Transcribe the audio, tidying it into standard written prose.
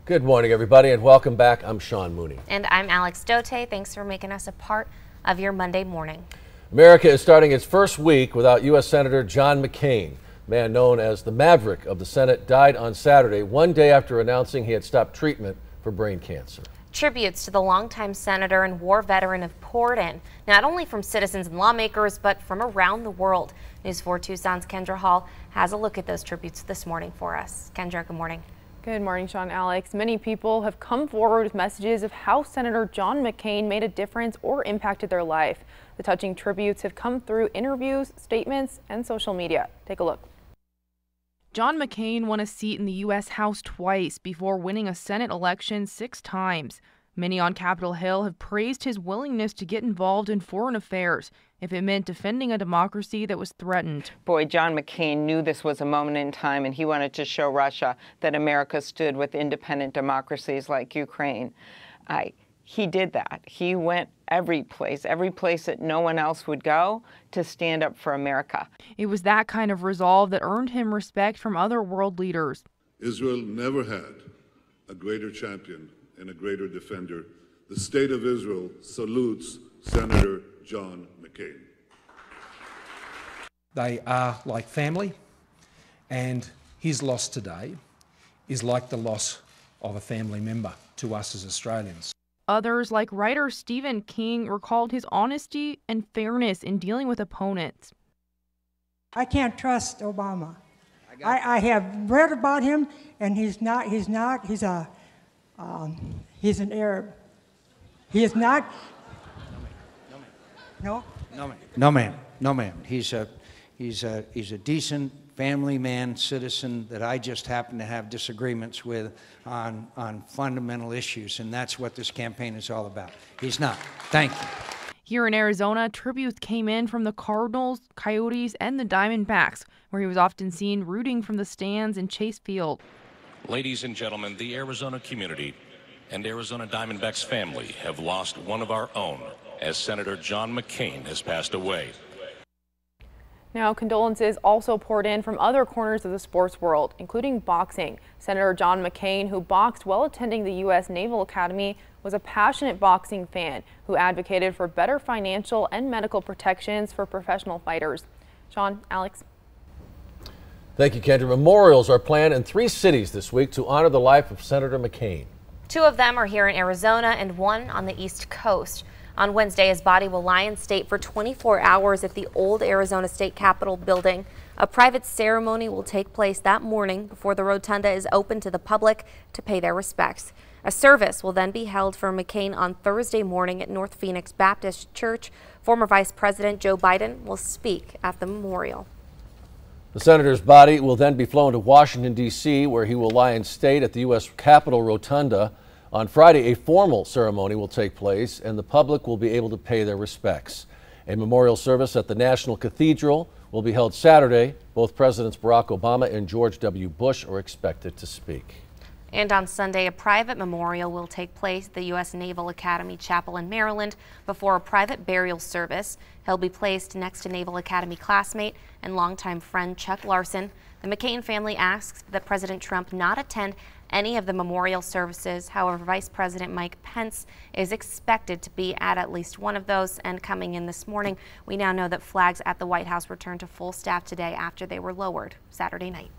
Good morning, everybody, and welcome back. I'm Sean Mooney. And I'm Alex Dote. Thanks for making us a part of your Monday morning. America is starting its first week without U.S. Senator John McCain. Man known as the Maverick of the Senate died on Saturday, one day after announcing he had stopped treatment for brain cancer. Tributes to the longtime senator and war veteran have poured in, not only from citizens and lawmakers, but from around the world. News 4 Tucson's Kendra Hall has a look at those tributes this morning for us. Kendra, good morning. Good morning, Sean, Alex. Many people have come forward with messages of how Senator John McCain made a difference or impacted their life. The touching tributes have come through interviews, statements, and social media. Take a look. John McCain won a seat in the U.S. House twice before winning a Senate election 6 times. Many on Capitol Hill have praised his willingness to get involved in foreign affairs if it meant defending a democracy that was threatened. Boy, John McCain knew this was a moment in time, and he wanted to show Russia that America stood with independent democracies like Ukraine. He did that. He went every place that no one else would go to stand up for America. It was that kind of resolve that earned him respect from other world leaders. Israel never had a greater champion and a greater defender. The state of Israel salutes Senator John McCain. They are like family, and his loss today is like the loss of a family member to us as Australians. Others, like writer Stephen King, recalled his honesty and fairness in dealing with opponents. I can't trust Obama. I have read about him, and he's an Arab. He is not. No ma'am. He's a decent family man, citizen that I just happen to have disagreements with on fundamental issues, and that's what this campaign is all about. He's not. Thank you. Here in Arizona, tributes came in from the Cardinals, Coyotes, and the Diamondbacks, where he was often seen rooting from the stands in Chase Field. Ladies and gentlemen, the Arizona community and Arizona Diamondbacks family have lost one of our own as Senator John McCain has passed away. Now, condolences also poured in from other corners of the sports world, including boxing. Senator John McCain, who boxed while attending the U.S. Naval Academy, was a passionate boxing fan who advocated for better financial and medical protections for professional fighters. Sean, Alex. Thank you, Kendra. Memorials are planned in 3 cities this week to honor the life of Senator McCain. 2 of them are here in Arizona and 1 on the East Coast. On Wednesday, his body will lie in state for 24 hours at the old Arizona State Capitol building. A private ceremony will take place that morning before the rotunda is open to the public to pay their respects. A service will then be held for McCain on Thursday morning at North Phoenix Baptist Church. Former Vice President Joe Biden will speak at the memorial. The senator's body will then be flown to Washington, D.C., where he will lie in state at the U.S. Capitol Rotunda. On Friday, a formal ceremony will take place, and the public will be able to pay their respects. A memorial service at the National Cathedral will be held Saturday. Both Presidents Barack Obama and George W. Bush are expected to speak. And on Sunday, a private memorial will take place at the U.S. Naval Academy Chapel in Maryland before a private burial service. He'll be placed next to Naval Academy classmate and longtime friend Chuck Larson. The McCain family asks that President Trump not attend any of the memorial services. However, Vice President Mike Pence is expected to be at least one of those. And coming in this morning, we now know that flags at the White House returned to full staff today after they were lowered Saturday night.